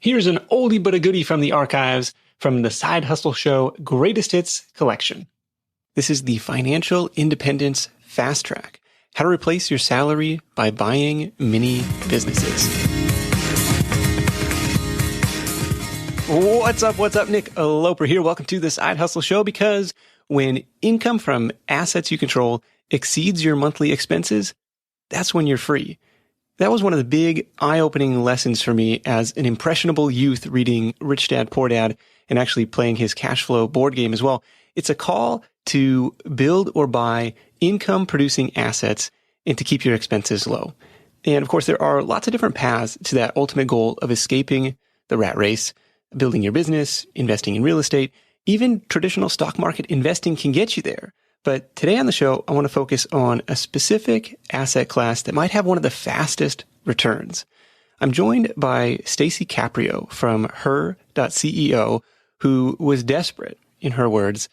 Here's an oldie but a goodie from the archives from the Side Hustle Show Greatest Hits collection. This is the Financial Independence Fast Track. How to replace your salary by buying mini businesses. What's up? Nick Loper here. Welcome to the Side Hustle Show, because when income from assets you control exceeds your monthly expenses, that's when you're free. That was one of the big eye-opening lessons for me as an impressionable youth reading Rich Dad, Poor Dad and actually playing his cash flow board game as well. It's a call to build or buy income-producing assets and to keep your expenses low. And of course, there are lots of different paths to that ultimate goal of escaping the rat race. Building your business, investing in real estate, even traditional stock market investing can get you there. But today on the show, I want to focus on a specific asset class that might have one of the fastest returns. I'm joined by Stacy Caprio from her.ceo, who was desperate, in her words,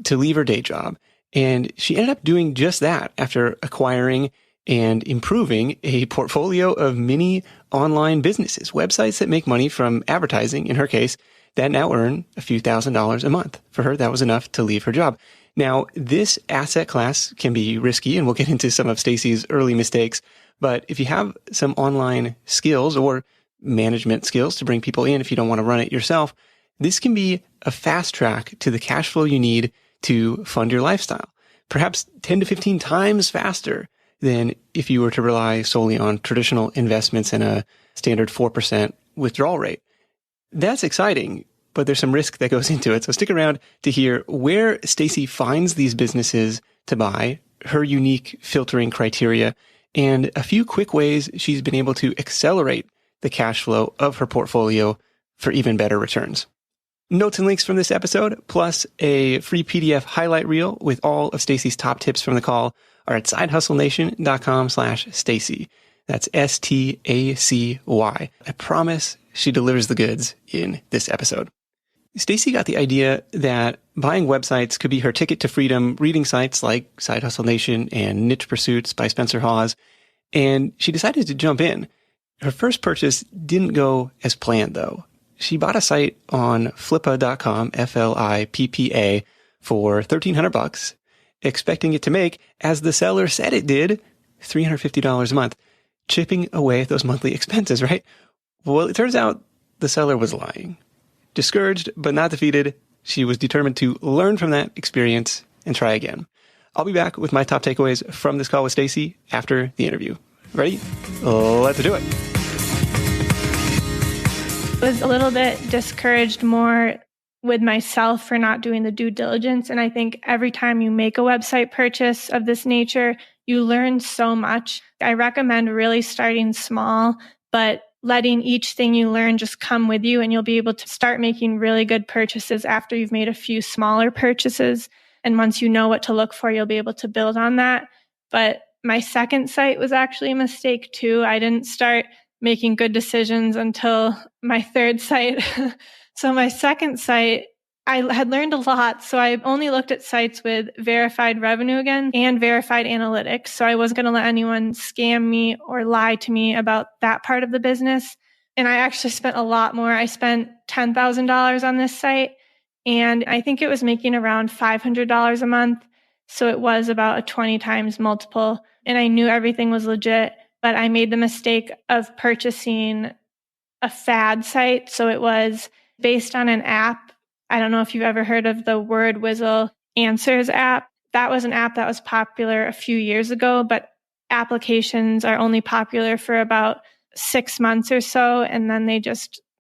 to leave her day job. And she ended up doing just that after acquiring and improving a portfolio of mini online businesses, websites that make money from advertising, in her case, that now earn a few $1,000s a month. For her, that was enough to leave her job. Now, this asset class can be risky, and we'll get into some of Stacy's early mistakes. But if you have some online skills or management skills to bring people in, if you don't want to run it yourself, this can be a fast track to the cash flow you need to fund your lifestyle. Perhaps 10 to 15 times faster than if you were to rely solely on traditional investments and a standard 4% withdrawal rate. That's exciting, but there's some risk that goes into it. So stick around to hear where Stacy finds these businesses to buy, her unique filtering criteria, and a few quick ways she's been able to accelerate the cash flow of her portfolio for even better returns. Notes and links from this episode, plus a free PDF highlight reel with all of Stacy's top tips from the call are at sidehustlenation.com/Stacy. That's Stacy. I promise she delivers the goods in this episode. Stacy got the idea that buying websites could be her ticket to freedom, reading sites like Side Hustle Nation and Niche Pursuits by Spencer Hawes, and she decided to jump in. Her first purchase didn't go as planned, though. She bought a site on flippa.com, Flippa, for $1,300, expecting it to make, as the seller said it did, $350 a month, chipping away at those monthly expenses, right? Well, it turns out the seller was lying. Discouraged, but not defeated, she was determined to learn from that experience and try again. I'll be back with my top takeaways from this call with Stacy after the interview. Ready? Let's do it. I was a little bit discouraged more with myself for not doing the due diligence. And I think every time you make a website purchase of this nature, you learn so much. I recommend really starting small, but letting each thing you learn just come with you, and you'll be able to start making really good purchases after you've made a few smaller purchases. And once you know what to look for, you'll be able to build on that. But my second site was actually a mistake too. I didn't start making good decisions until my third site. So my second site, I had learned a lot. So I only looked at sites with verified revenue again and verified analytics. So I wasn't going to let anyone scam me or lie to me about that part of the business. And I actually spent a lot more. I spent $10,000 on this site, and I think it was making around $500 a month. So it was about a 20 times multiple. And I knew everything was legit, but I made the mistake of purchasing a fad site. So it was based on an app. I don't know if you've ever heard of the Word Whistle Answers app. That was an app that was popular a few years ago, but applications are only popular for about 6 months or so, and then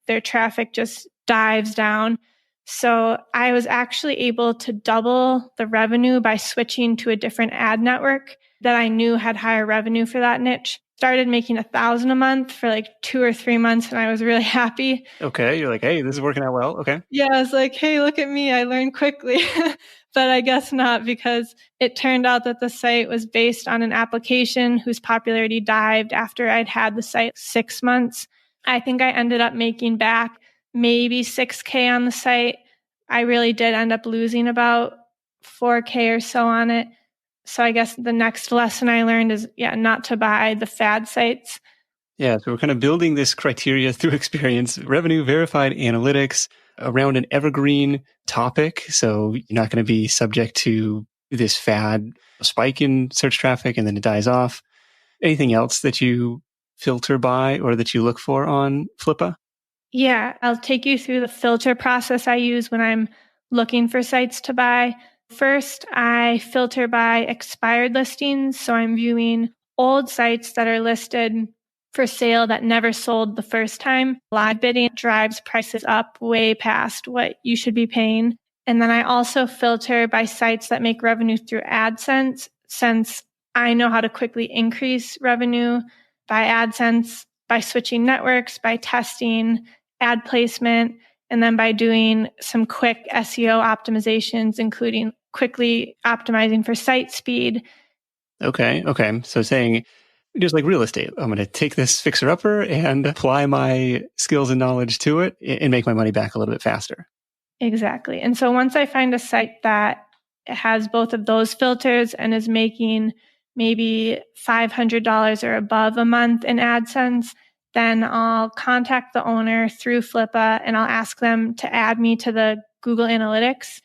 their traffic just dives down. So I was actually able to double the revenue by switching to a different ad network that I knew had higher revenue for that niche. Started making $1,000 a month for like 2 or 3 months, and I was really happy. Okay, you're like, hey, this is working out well. Okay. Yeah, I was like, hey, look at me. I learned quickly. But I guess not, because it turned out that the site was based on an application whose popularity dived after I'd had the site 6 months. I think I ended up making back maybe $6,000 on the site. I really did end up losing about $4,000 or so on it. So I guess the next lesson I learned is, not to buy the fad sites. Yeah, so we're kind of building this criteria through experience, revenue verified analytics around an evergreen topic. So you're not going to be subject to this fad spike in search traffic and then it dies off. Anything else that you filter by or that you look for on Flippa? Yeah, I'll take you through the filter process I use when I'm looking for sites to buy. First, I filter by expired listings. So I'm viewing old sites that are listed for sale that never sold the first time. Live bidding drives prices up way past what you should be paying. And then I also filter by sites that make revenue through AdSense, since I know how to quickly increase revenue by AdSense by switching networks, by testing ad placement, and then by doing some quick SEO optimizations, including quickly optimizing for site speed. Okay. So saying just like real estate, I'm going to take this fixer upper and apply my skills and knowledge to it and make my money back a little bit faster. Exactly. And so once I find a site that has both of those filters and is making maybe $500 or above a month in AdSense, then I'll contact the owner through Flippa and I'll ask them to add me to the Google Analytics.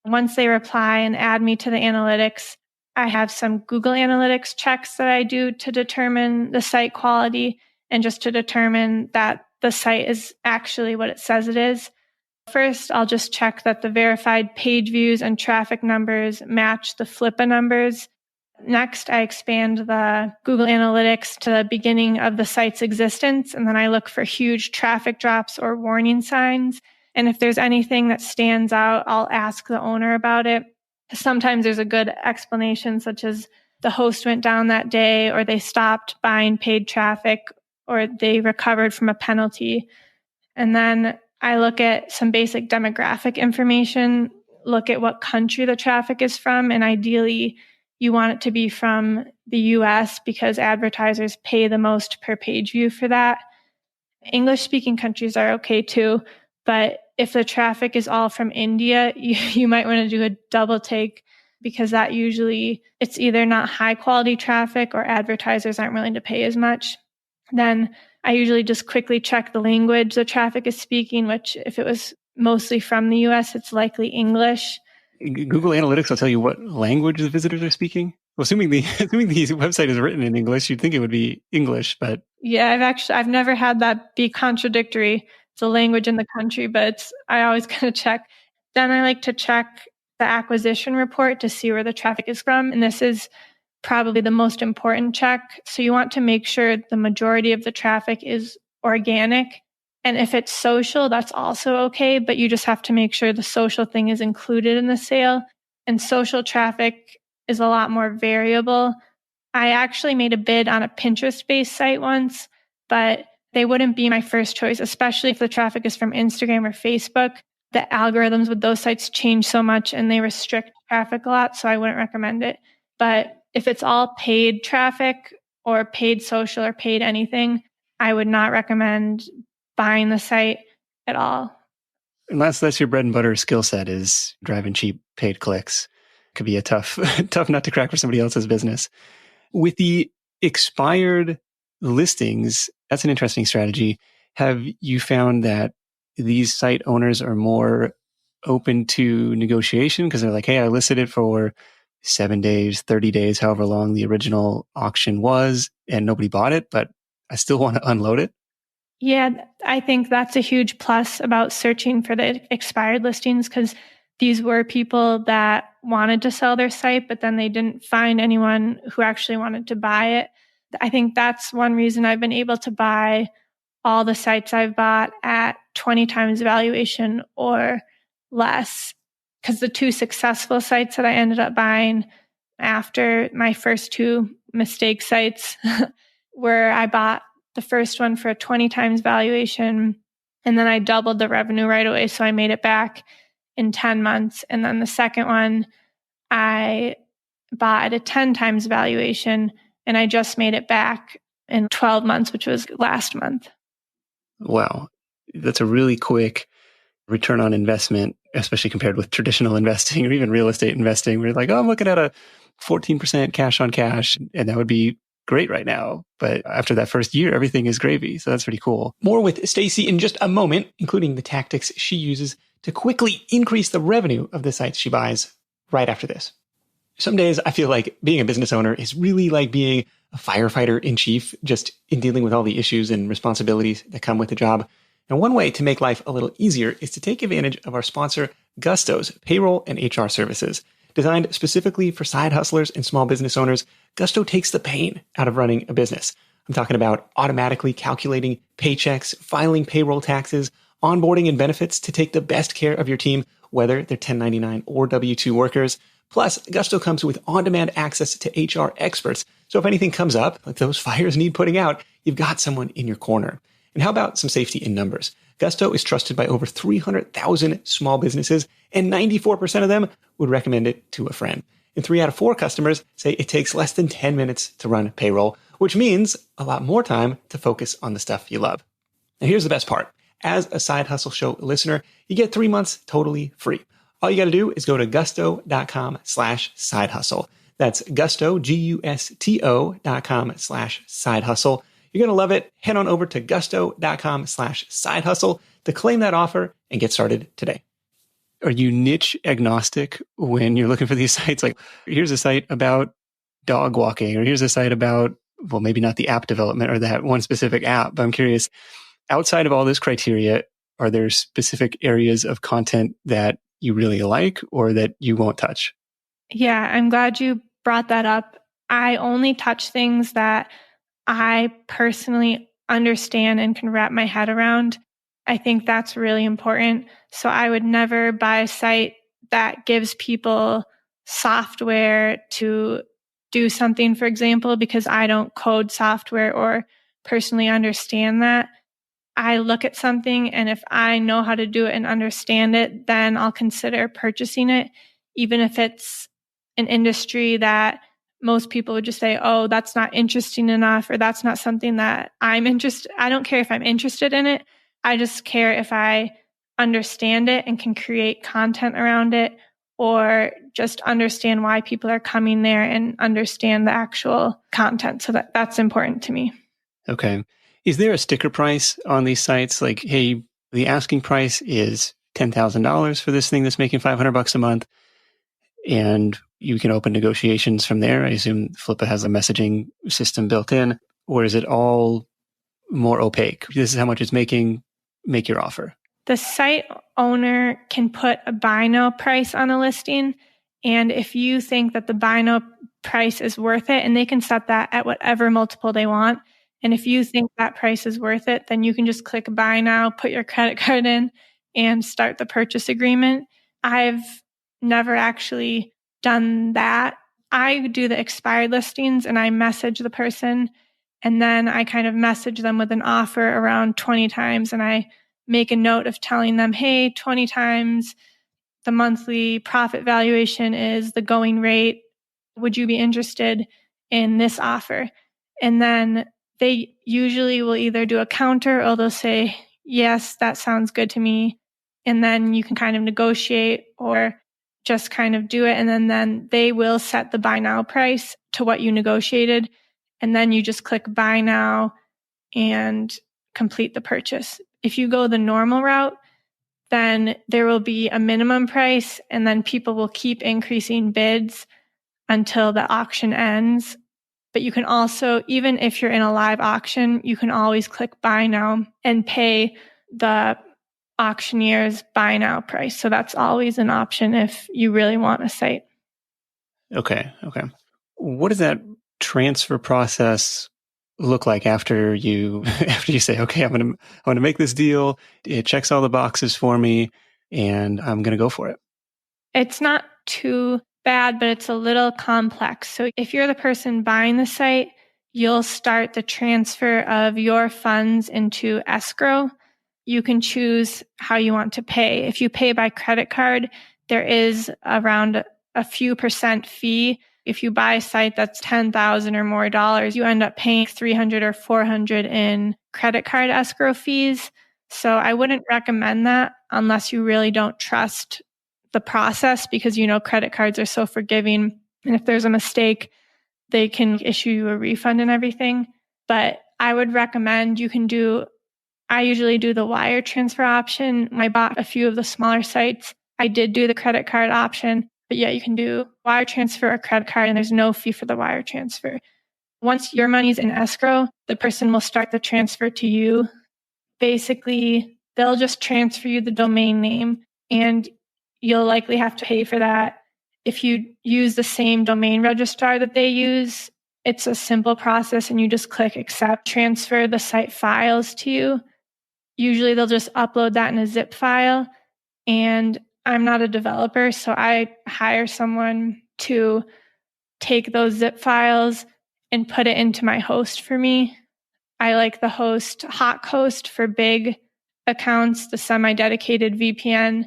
Once they reply and add me to the analytics, I have some Google Analytics checks that I do to determine the site quality and just to determine that the site is actually what it says it is. First, I'll just check that the verified page views and traffic numbers match the Flippa numbers. Next, I expand the Google Analytics to the beginning of the site's existence, and then I look for huge traffic drops or warning signs. And if there's anything that stands out, I'll ask the owner about it. Sometimes there's a good explanation, such as the host went down that day, or they stopped buying paid traffic, or they recovered from a penalty. And then I look at some basic demographic information, look at what country the traffic is from, and ideally you want it to be from the US because advertisers pay the most per page view for that. English speaking countries are okay too, but if the traffic is all from India, you might want to do a double take because that usually it's either not high quality traffic or advertisers aren't willing to pay as much. Then I usually just quickly check the language the traffic is speaking, which if it was mostly from the US, it's likely English. Google Analytics will tell you what language the visitors are speaking. Well, assuming the website is written in English, you'd think it would be English, but yeah, I've never had that be contradictory. It's a language in the country, but I always kind of check. Then I like to check the acquisition report to see where the traffic is from. And this is probably the most important check. So you want to make sure the majority of the traffic is organic. And if it's social, that's also okay, but you just have to make sure the social thing is included in the sale. And social traffic is a lot more variable. I actually made a bid on a Pinterest-based site once, but they wouldn't be my first choice, especially if the traffic is from Instagram or Facebook. The algorithms with those sites change so much and they restrict traffic a lot, so I wouldn't recommend it. But if it's all paid traffic or paid social or paid anything, I would not recommend buying the site at all. unless that's your bread and butter skill set is driving cheap paid clicks. Could be a tough nut to crack for somebody else's business. With the expired listings, that's an interesting strategy. Have you found that these site owners are more open to negotiation because they're like, hey, I listed it for 7 days, 30 days, however long the original auction was, and nobody bought it, but I still want to unload it? Yeah, I think that's a huge plus about searching for the expired listings because these were people that wanted to sell their site, but then they didn't find anyone who actually wanted to buy it. I think that's one reason I've been able to buy all the sites I've bought at 20 times valuation or less. Because the two successful sites that I ended up buying after my first two mistake sites where I bought the first one for a 20 times valuation and then I doubled the revenue right away. So I made it back in 10 months. And then the second one, I bought at a 10 times valuation and I just made it back in 12 months, which was last month. Wow. That's a really quick return on investment, especially compared with traditional investing or even real estate investing. We're like, oh, I'm looking at a 14% cash on cash. And that would be great right now. But after that first year, everything is gravy. So that's pretty cool. More with Stacy in just a moment, including the tactics she uses to quickly increase the revenue of the sites she buys right after this. Some days I feel like being a business owner is really like being a firefighter in chief, just in dealing with all the issues and responsibilities that come with the job. And one way to make life a little easier is to take advantage of our sponsor, Gusto's payroll and HR services. Designed specifically for side hustlers and small business owners, Gusto takes the pain out of running a business. I'm talking about automatically calculating paychecks, filing payroll taxes, onboarding and benefits to take the best care of your team, whether they're 1099 or W-2 workers. Plus, Gusto comes with on-demand access to HR experts. So if anything comes up, like those fires need putting out, you've got someone in your corner. And how about some safety in numbers? Gusto is trusted by over 300,000 small businesses, and 94% of them would recommend it to a friend. And 3 out of 4 customers say it takes less than 10 minutes to run payroll, which means a lot more time to focus on the stuff you love. Now here's the best part. As a Side Hustle Show listener, you get 3 months totally free. All you got to do is go to gusto.com/sidehustle. That's gusto, gusto.com/sidehustle. You're going to love it. Head on over to gusto.com/sidehustle to claim that offer and get started today. Are you niche agnostic when you're looking for these sites? Like, here's a site about dog walking, or here's a site about, well, maybe not the app development or that one specific app, but I'm curious, outside of all this criteria, are there specific areas of content that you really like or that you won't touch? Yeah, I'm glad you brought that up. I only touch things that I personally understand and can wrap my head around. I think that's really important. So I would never buy a site that gives people software to do something, for example, because I don't code software or personally understand that. I look at something, and if I know how to do it and understand it, then I'll consider purchasing it, even if it's an industry that most people would just say, oh, that's not interesting enough, or that's not something that I'm interested. I don't care if I'm interested in it. I just care if I understand it and can create content around it, or just understand why people are coming there and understand the actual content. So that's important to me. Okay. Is there a sticker price on these sites? Like, hey, the asking price is $10,000 for this thing that's making $500 a month, and you can open negotiations from there. I assume Flippa has a messaging system built in, or is it all more opaque? This is how much it's making, make your offer. The site owner can put a buy now price on a listing. And if you think that the buy now price is worth it, and they can set that at whatever multiple they want. And if you think that price is worth it, then you can just click buy now, put your credit card in, and start the purchase agreement. I've never actually done that. I do the expired listings, and I message the person, and then I kind of message them with an offer around 20 times, and I make a note of telling them, hey, 20 times the monthly profit valuation is the going rate. Would you be interested in this offer? And then they usually will either do a counter, or they'll say, yes, that sounds good to me. And then you can kind of negotiate or just kind of do it. And then they will set the buy now price to what you negotiated. And then you just click buy now and complete the purchase. If you go the normal route, then there will be a minimum price, and then people will keep increasing bids until the auction ends. But you can also, even if you're in a live auction, you can always click buy now and pay the auctioneer's buy now price. So that's always an option if you really want a site. Okay. What does that transfer process look like after you say, okay, I'm gonna make this deal. It checks all the boxes for me, and I'm gonna go for it? It's not too bad, but it's a little complex. So if you're the person buying the site, you'll start the transfer of your funds into escrow. You can choose how you want to pay. If you pay by credit card, there is around a few percent fee. If you buy a site that's $10,000 or more dollars, you end up paying $300 or $400 in credit card escrow fees. So I wouldn't recommend that unless you really don't trust the process, because credit cards are so forgiving. And if there's a mistake, they can issue you a refund and everything. But I would recommend I usually do the wire transfer option. I bought a few of the smaller sites. I did do the credit card option, but yeah, you can do wire transfer or credit card, and there's no fee for the wire transfer. Once your money's in escrow, the person will start the transfer to you. Basically, they'll just transfer you the domain name, and you'll likely have to pay for that. If you use the same domain registrar that they use, it's a simple process, and you just click accept, transfer the site files to you. Usually they'll just upload that in a zip file. And I'm not a developer, so I hire someone to take those zip files and put it into my host for me. I like the host, hot host for big accounts, the semi-dedicated VPN.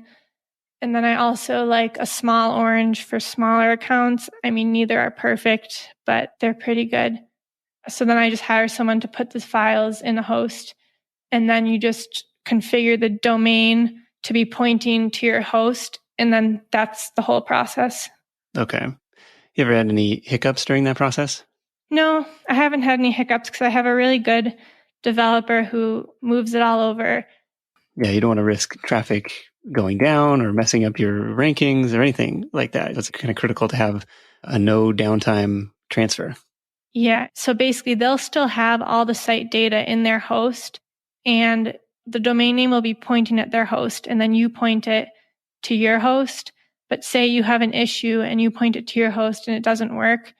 And then I also like a small orange for smaller accounts. I mean, neither are perfect, but they're pretty good. So then I just hire someone to put the files in the host, and then you just configure the domain to be pointing to your host, and then that's the whole process. Okay. You ever had any hiccups during that process? No, I haven't had any hiccups because I have a really good developer who moves it all over. Yeah, you don't want to risk traffic going down or messing up your rankings or anything like that. It's kind of critical to have a no downtime transfer. Yeah. So basically, they'll still have all the site data in their host, and the domain name will be pointing at their host, and then you point it to your host. But say you have an issue and you point it to your host and it doesn't work,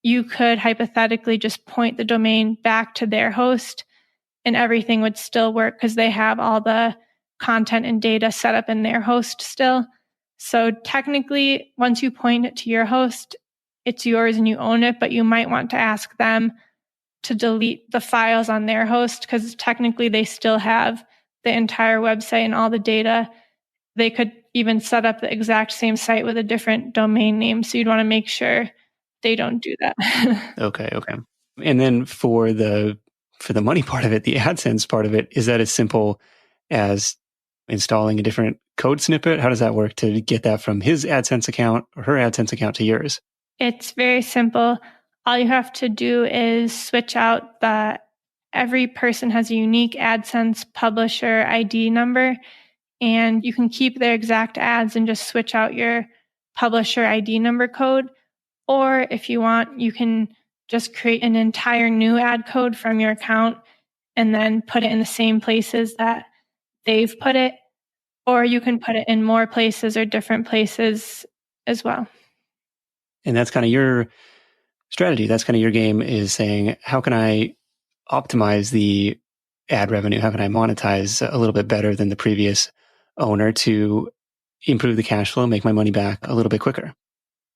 you could hypothetically just point the domain back to their host and everything would still work because they have all the content and data set up in their host still. So technically, once you point it to your host, it's yours and you own it, but you might want to ask them to delete the files on their host because technically they still have the entire website and all the data. They could even set up the exact same site with a different domain name. So you'd want to make sure they don't do that. Okay. And then for the money part of it, the AdSense part of it, is that as simple as installing a different code snippet? How does that work to get that from his AdSense account or her AdSense account to yours? It's very simple. All you have to do is switch out every person has a unique AdSense publisher ID number, and you can keep their exact ads and just switch out your publisher ID number code. Or if you want, you can just create an entire new ad code from your account and then put it in the same places that they've put it. Or you can put it in more places or different places as well. And that's kind of your strategy. That's kind of your game, is saying, how can I optimize the ad revenue? How can I monetize a little bit better than the previous owner to improve the cash flow, make my money back a little bit quicker?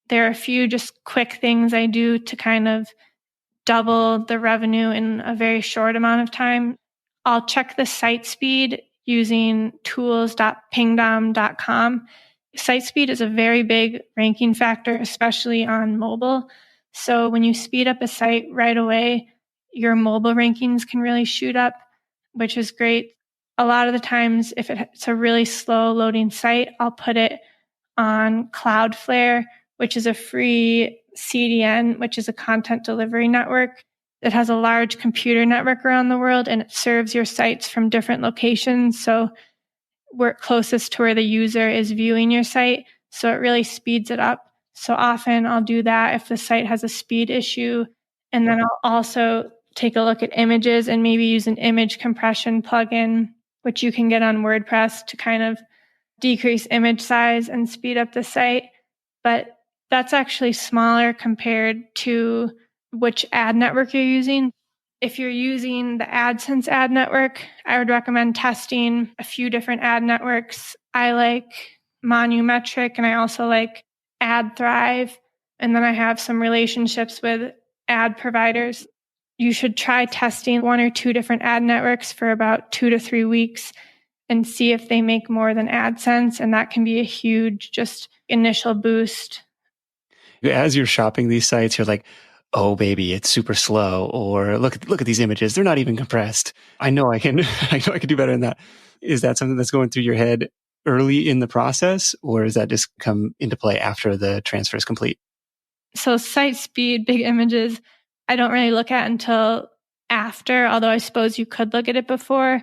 There are a few just quick things I do to kind of double the revenue in a very short amount of time. I'll check the site speed using tools.pingdom.com. Site speed is a very big ranking factor, especially on mobile. So when you speed up a site right away, your mobile rankings can really shoot up, which is great. A lot of the times, if it's a really slow loading site, I'll put it on Cloudflare, which is a free CDN, which is a content delivery network that has a large computer network around the world, and it serves your sites from different locations. So we're closest to where the user is viewing your site. So it really speeds it up. So often I'll do that if the site has a speed issue. And then I'll also take a look at images and maybe use an image compression plugin, which you can get on WordPress to kind of decrease image size and speed up the site. But that's actually smaller compared to which ad network you're using. If you're using the AdSense ad network, I would recommend testing a few different ad networks. I like Monumetric, and I also like AdThrive. And then I have some relationships with ad providers. You should try testing one or two different ad networks for about 2 to 3 weeks and see if they make more than AdSense. And that can be a huge just initial boost. As you're shopping these sites, you're like, oh baby, it's super slow, or look at these images, they're not even compressed. I know I can do better than that. Is that something that's going through your head early in the process, or does that just come into play after the transfer is complete? So site speed, big images, I don't really look at until after, although I suppose you could look at it before.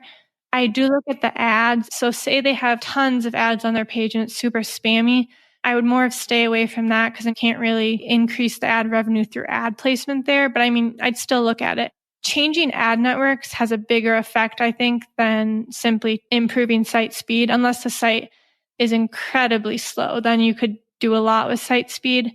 I do look at the ads. So say they have tons of ads on their page and it's super spammy. I would more of stay away from that because I can't really increase the ad revenue through ad placement there. But I mean, I'd still look at it. Changing ad networks has a bigger effect, I think, than simply improving site speed. Unless the site is incredibly slow, then you could do a lot with site speed.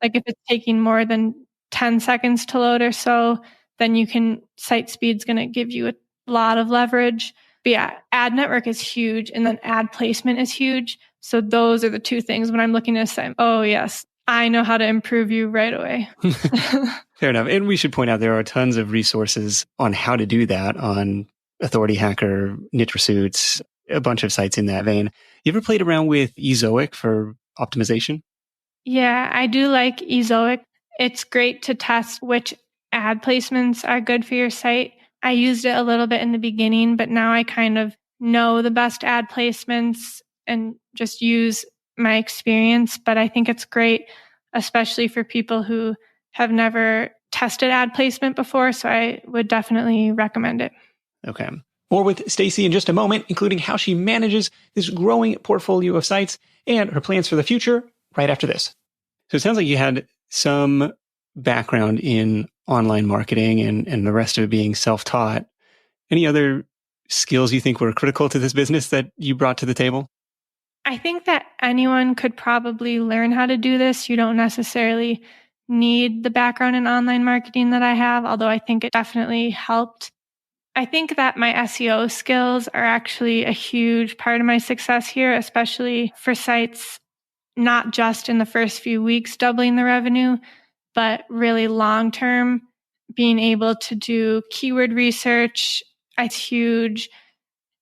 Like if it's taking more than 10 seconds to load or so, then site speed's going to give you a lot of leverage. But yeah, ad network is huge and then ad placement is huge. So those are the two things when I'm looking to say, oh yes, I know how to improve you right away. Fair enough. And we should point out there are tons of resources on how to do that on Authority Hacker, Niche Pursuits, a bunch of sites in that vein. You ever played around with Ezoic for optimization? Yeah, I do like Ezoic. It's great to test which ad placements are good for your site. I used it a little bit in the beginning, but now I kind of know the best ad placements and just use my experience. But I think it's great, especially for people who have never tested ad placement before. So I would definitely recommend it. Okay. More with Stacy in just a moment, including how she manages this growing portfolio of sites and her plans for the future right after this. So it sounds like you had some background in online marketing and the rest of it being self-taught. Any other skills you think were critical to this business that you brought to the table? I think that anyone could probably learn how to do this. You don't necessarily need the background in online marketing that I have, although I think it definitely helped. I think that my SEO skills are actually a huge part of my success here, especially for sites, not just in the first few weeks doubling the revenue, but really long term, being able to do keyword research. It's huge.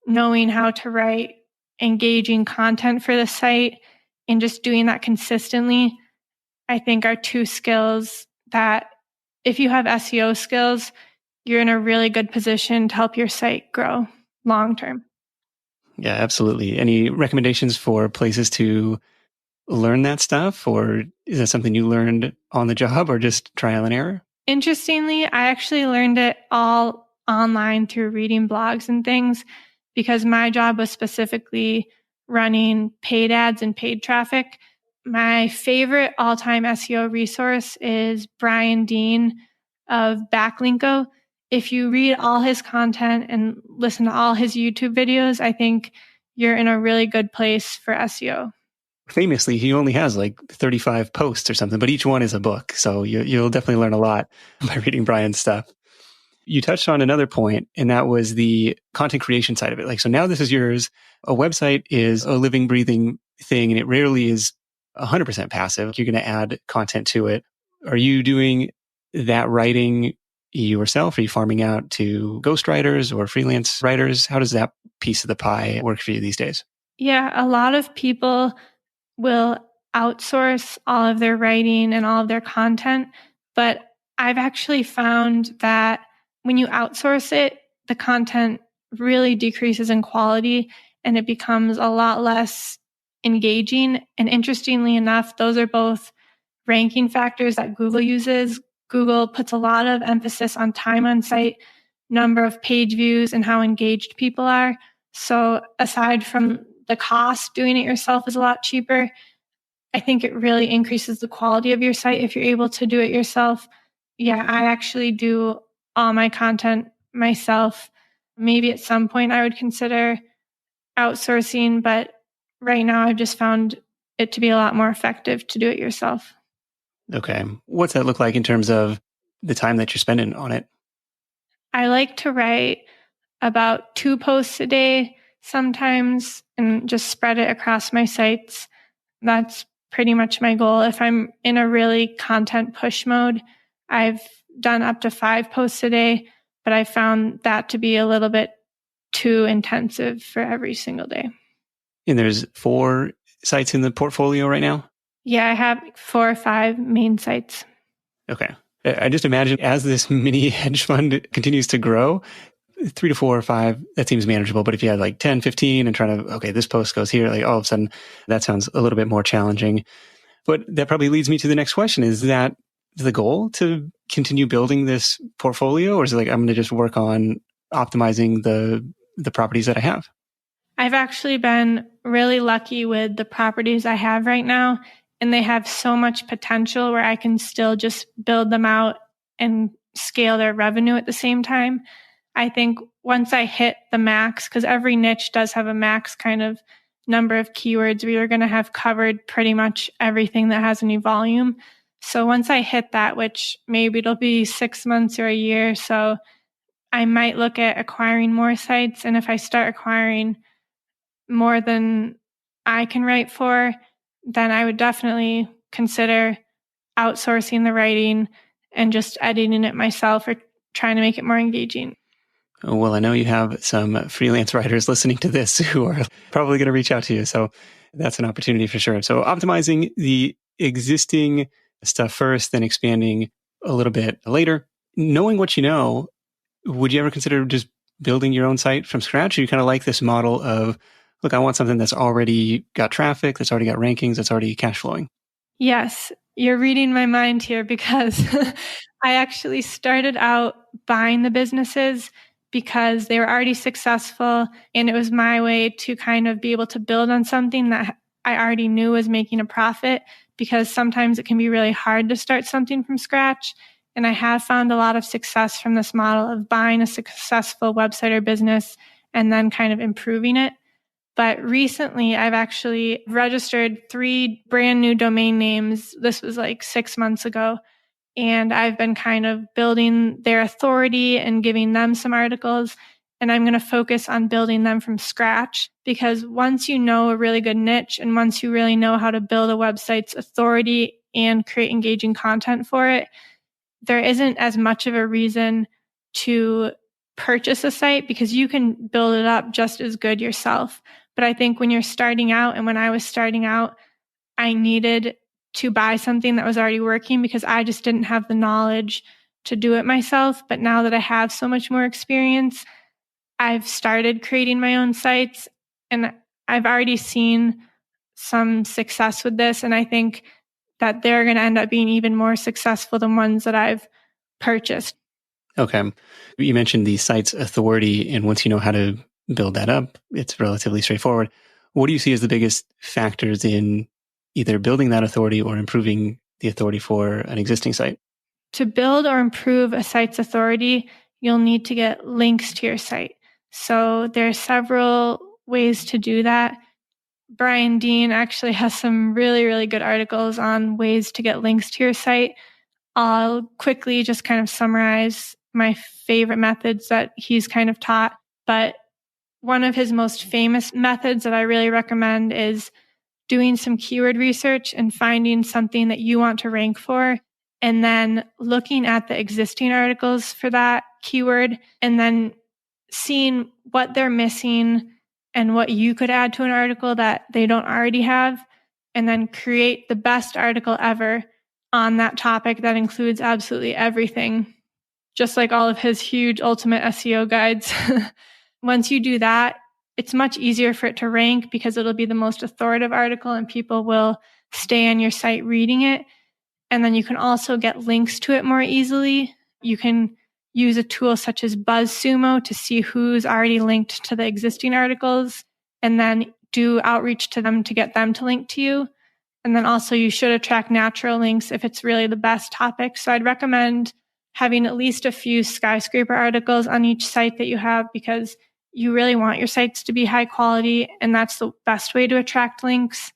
Knowing how to write engaging content for the site and just doing that consistently, I think are two skills that if you have SEO skills, you're in a really good position to help your site grow long term. Yeah, absolutely. Any recommendations for places to learn that stuff? Or is that something you learned on the job or just trial and error? Interestingly, I actually learned it all online through reading blogs and things because my job was specifically running paid ads and paid traffic. My favorite all-time SEO resource is Brian Dean of Backlinko. If you read all his content and listen to all his YouTube videos, I think you're in a really good place for SEO. Famously, he only has like 35 posts or something, but each one is a book. So you'll definitely learn a lot by reading Brian's stuff. You touched on another point, and that was the content creation side of it. Like, so now this is yours. A website is a living, breathing thing, and it rarely is 100% passive. You're going to add content to it. Are you doing that writing yourself? Are you farming out to ghostwriters or freelance writers? How does that piece of the pie work for you these days? Yeah, a lot of people will outsource all of their writing and all of their content. But I've actually found that when you outsource it, the content really decreases in quality and it becomes a lot less engaging. And interestingly enough, those are both ranking factors that Google uses. Google puts a lot of emphasis on time on site, number of page views, and how engaged people are. So aside from the cost, doing it yourself is a lot cheaper. I think it really increases the quality of your site if you're able to do it yourself. Yeah, I actually do all my content myself. Maybe at some point I would consider outsourcing, but right now I've just found it to be a lot more effective to do it yourself. Okay. What's that look like in terms of the time that you're spending on it? I like to write about 2 posts a day sometimes and just spread it across my sites. That's pretty much my goal. If I'm in a really content push mode, I've done up to 5 posts a day, but I found that to be a little bit too intensive for every single day. And there's 4 sites in the portfolio right now? Yeah, I have 4 or 5 main sites. Okay. I just imagine as this mini hedge fund continues to grow, 3 to 4 or 5, that seems manageable. But if you had like 10, 15 and trying to, okay, this post goes here, like all of a sudden that sounds a little bit more challenging. But that probably leads me to the next question. Is that the goal, to continue building this portfolio? Or is it like, I'm going to just work on optimizing the properties that I have? I've actually been really lucky with the properties I have right now, and they have so much potential where I can still just build them out and scale their revenue at the same time. I think once I hit the max, because every niche does have a max kind of number of keywords, we are going to have covered pretty much everything that has any volume. So once I hit that, which maybe it'll be 6 months or a year, so I might look at acquiring more sites. And if I start acquiring more than I can write for, then I would definitely consider outsourcing the writing and just editing it myself or trying to make it more engaging. Well, I know you have some freelance writers listening to this who are probably going to reach out to you. So that's an opportunity for sure. So optimizing the existing stuff first, then expanding a little bit later. Knowing what you know, would you ever consider just building your own site from scratch? Or you kind of like this model of, look, I want something that's already got traffic, that's already got rankings, that's already cash flowing? Yes, you're reading my mind here because I actually started out buying the businesses because they were already successful, and it was my way to kind of be able to build on something that I already knew was making a profit, because sometimes it can be really hard to start something from scratch. And I have found a lot of success from this model of buying a successful website or business and then kind of improving it. But recently, I've actually registered 3 brand new domain names. This was like 6 months ago. And I've been kind of building their authority and giving them some articles. And I'm going to focus on building them from scratch, because once you know a really good niche and once you really know how to build a website's authority and create engaging content for it, there isn't as much of a reason to purchase a site, because you can build it up just as good yourself. But I think when you're starting out, and when I was starting out, I needed to buy something that was already working because I just didn't have the knowledge to do it myself. But now that I have so much more experience, I've started creating my own sites, and I've already seen some success with this. And I think that they're going to end up being even more successful than ones that I've purchased. Okay. You mentioned the site's authority, and once you know how to build that up, it's relatively straightforward. What do you see as the biggest factors in either building that authority or improving the authority for an existing site? To build or improve a site's authority, you'll need to get links to your site. So there are several ways to do that. Brian Dean actually has some really, really good articles on ways to get links to your site. I'll quickly just kind of summarize my favorite methods that he's kind of taught. But one of his most famous methods that I really recommend is doing some keyword research and finding something that you want to rank for, and then looking at the existing articles for that keyword, and then seeing what they're missing and what you could add to an article that they don't already have, and then create the best article ever on that topic that includes absolutely everything, just like all of his huge ultimate SEO guides. Once you do that, it's much easier for it to rank because it'll be the most authoritative article and people will stay on your site reading it. And then you can also get links to it more easily. You can use a tool such as BuzzSumo to see who's already linked to the existing articles, and then do outreach to them to get them to link to you. And then also you should attract natural links if it's really the best topic. So I'd recommend having at least a few skyscraper articles on each site that you have, because you really want your sites to be high quality, and that's the best way to attract links.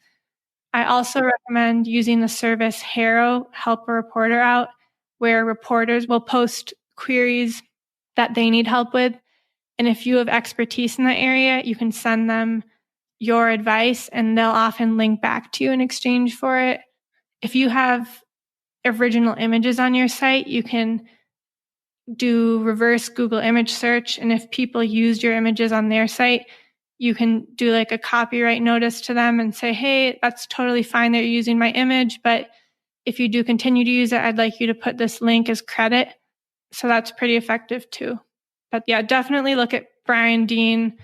I also recommend using the service Haro, Help a Reporter Out, where reporters will post queries that they need help with. And if you have expertise in that area, you can send them your advice and they'll often link back to you in exchange for it. If you have original images on your site, you can do reverse Google image search. And if people used your images on their site, you can do like a copyright notice to them and say, hey, that's totally fine that you're using my image, but if you do continue to use it, I'd like you to put this link as credit. So that's pretty effective too. But yeah, definitely look at Brian Dean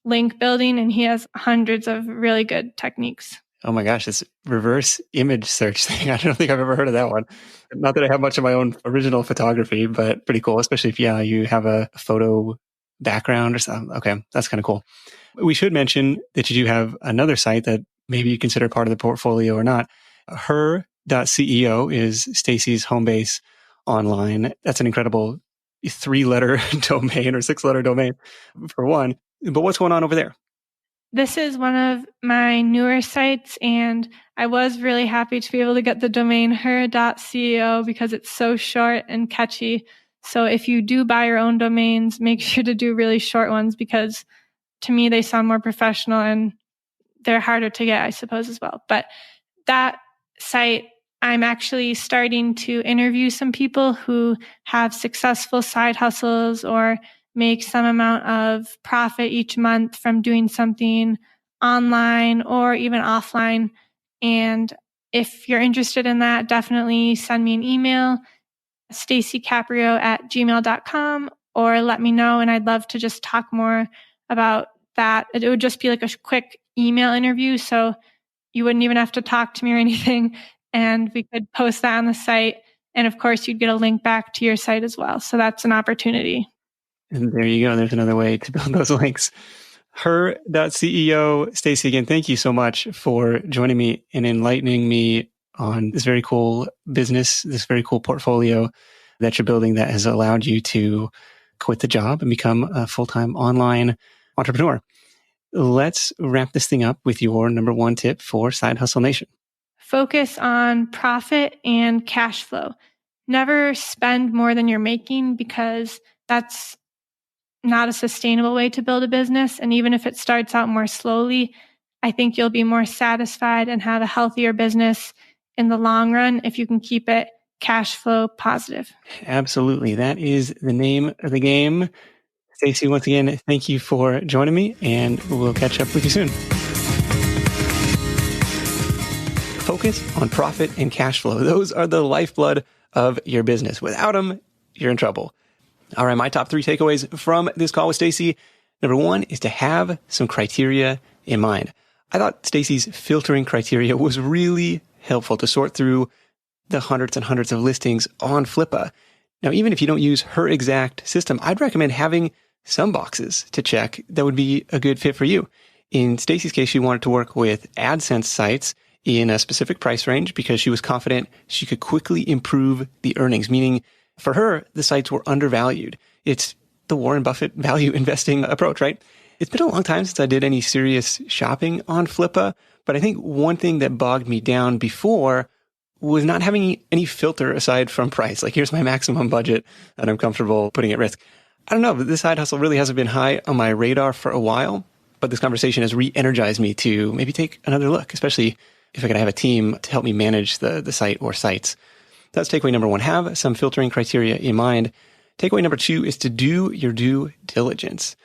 link building, and he has hundreds of really good techniques. Oh my gosh, this reverse image search thing. I don't think I've ever heard of that one. Not that I have much of my own original photography, but pretty cool, especially if, yeah, you have a photo background or something. Okay, that's kind of cool. We should mention that you do have another site that maybe you consider part of the portfolio or not. Her.ceo is Stacy's home base online. That's an incredible 3-letter domain or 6-letter domain for one. But what's going on over there? This is one of my newer sites, and I was really happy to be able to get the domain her.ceo because it's so short and catchy. So if you do buy your own domains, make sure to do really short ones because to me, they sound more professional and they're harder to get, I suppose, as well. But that site, I'm actually starting to interview some people who have successful side hustles or make some amount of profit each month from doing something online or even offline. And if you're interested in that, definitely send me an email, stacycaprio@gmail.com, or let me know. And I'd love to just talk more about that. It would just be like a quick email interview. So you wouldn't even have to talk to me or anything. And we could post that on the site. And of course, you'd get a link back to your site as well. So that's an opportunity. And there you go. There's another way to build those links. Her.ceo, Stacy, again, thank you so much for joining me and enlightening me on this very cool business, this very cool portfolio that you're building that has allowed you to quit the job and become a full-time online entrepreneur. Let's wrap this thing up with your number one tip for Side Hustle Nation. Focus on profit and cash flow. Never spend more than you're making because that's not a sustainable way to build a business. And even if it starts out more slowly, I think you'll be more satisfied and have a healthier business in the long run if you can keep it cash flow positive. Absolutely. That is the name of the game. Stacy, once again, thank you for joining me, and we'll catch up with you soon. Focus on profit and cash flow. Those are the lifeblood of your business. Without them, you're in trouble. All right, my top 3 takeaways from this call with Stacy. Number 1 is to have some criteria in mind. I thought Stacy's filtering criteria was really helpful to sort through the hundreds and hundreds of listings on Flippa. Now, even if you don't use her exact system, I'd recommend having some boxes to check that would be a good fit for you. In Stacy's case, she wanted to work with AdSense sites in a specific price range because she was confident she could quickly improve the earnings, meaning for her, the sites were undervalued. It's the Warren Buffett value investing approach, right? It's been a long time since I did any serious shopping on Flippa, but I think one thing that bogged me down before was not having any filter aside from price. Like, here's my maximum budget that I'm comfortable putting at risk. I don't know, but this side hustle really hasn't been high on my radar for a while, but this conversation has re-energized me to maybe take another look, especially if I could have a team to help me manage the site or sites. That's takeaway number 1. Have some filtering criteria in mind. Takeaway number 2 is to do your due diligence.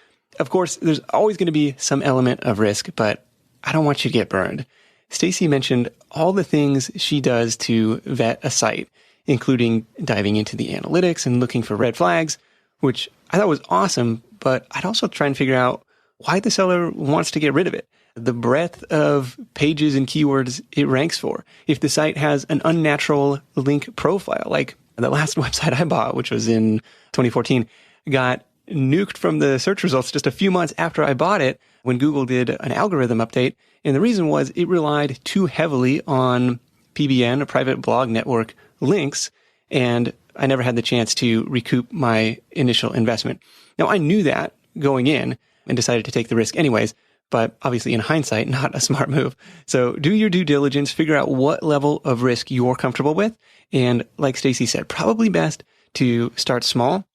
Of course, there's always going to be some element of risk, but I don't want you to get burned. Stacy mentioned all the things she does to vet a site, including diving into the analytics and looking for red flags, which I thought was awesome, but I'd also try and figure out why the seller wants to get rid of it. The breadth of pages and keywords it ranks for. If the site has an unnatural link profile, like the last website I bought, which was in 2014, got nuked from the search results just a few months after I bought it when Google did an algorithm update. And the reason was it relied too heavily on PBN, a private blog network, links, and I never had the chance to recoup my initial investment. Now, I knew that going in and decided to take the risk anyways, but obviously in hindsight, not a smart move. So do your due diligence, figure out what level of risk you're comfortable with. And like Stacy said, probably best to start small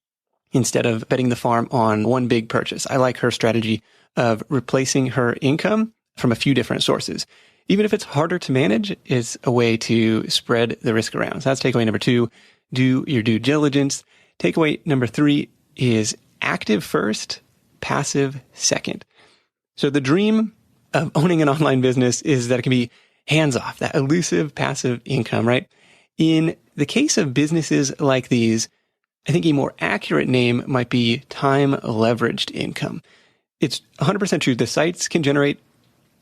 instead of betting the farm on one big purchase. I like her strategy of replacing her income from a few different sources. Even if it's harder to manage, it's a way to spread the risk around. So that's takeaway number 2. Do your due diligence. Takeaway number 3 is active first, passive second. So the dream of owning an online business is that it can be hands-off, that elusive passive income, right? In the case of businesses like these, I think a more accurate name might be time leveraged income. It's 100% true. The sites can generate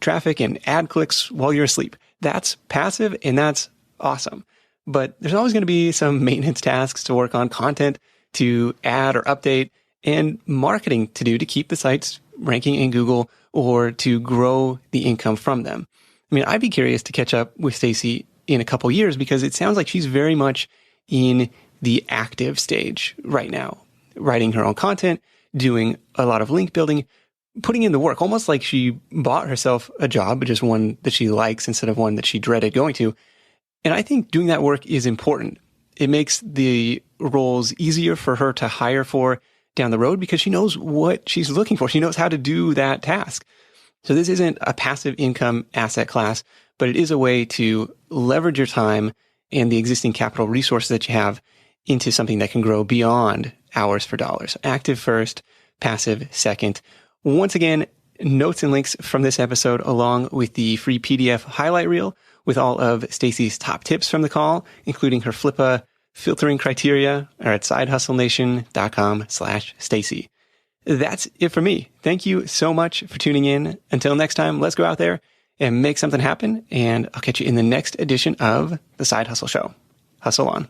traffic and ad clicks while you're asleep. That's passive and that's awesome. But there's always going to be some maintenance tasks to work on, content to add or update, and marketing to do to keep the sites ranking in Google or to grow the income from them. I mean, I'd be curious to catch up with Stacy in a couple years because it sounds like she's very much in the active stage right now, writing her own content, doing a lot of link building, putting in the work, almost like she bought herself a job, but just one that she likes instead of one that she dreaded going to. And I think doing that work is important. It makes the roles easier for her to hire for down the road because she knows what she's looking for. She knows how to do that task. So this isn't a passive income asset class, but it is a way to leverage your time and the existing capital resources that you have into something that can grow beyond hours for dollars. Active first, passive second. Once again, notes and links from this episode along with the free PDF highlight reel with all of Stacy's top tips from the call, including her FLIPA filtering criteria, are at sidehustlenation.com/Stacy. That's it for me. Thank you so much for tuning in. Until next time, let's go out there and make something happen. And I'll catch you in the next edition of The Side Hustle Show. Hustle on.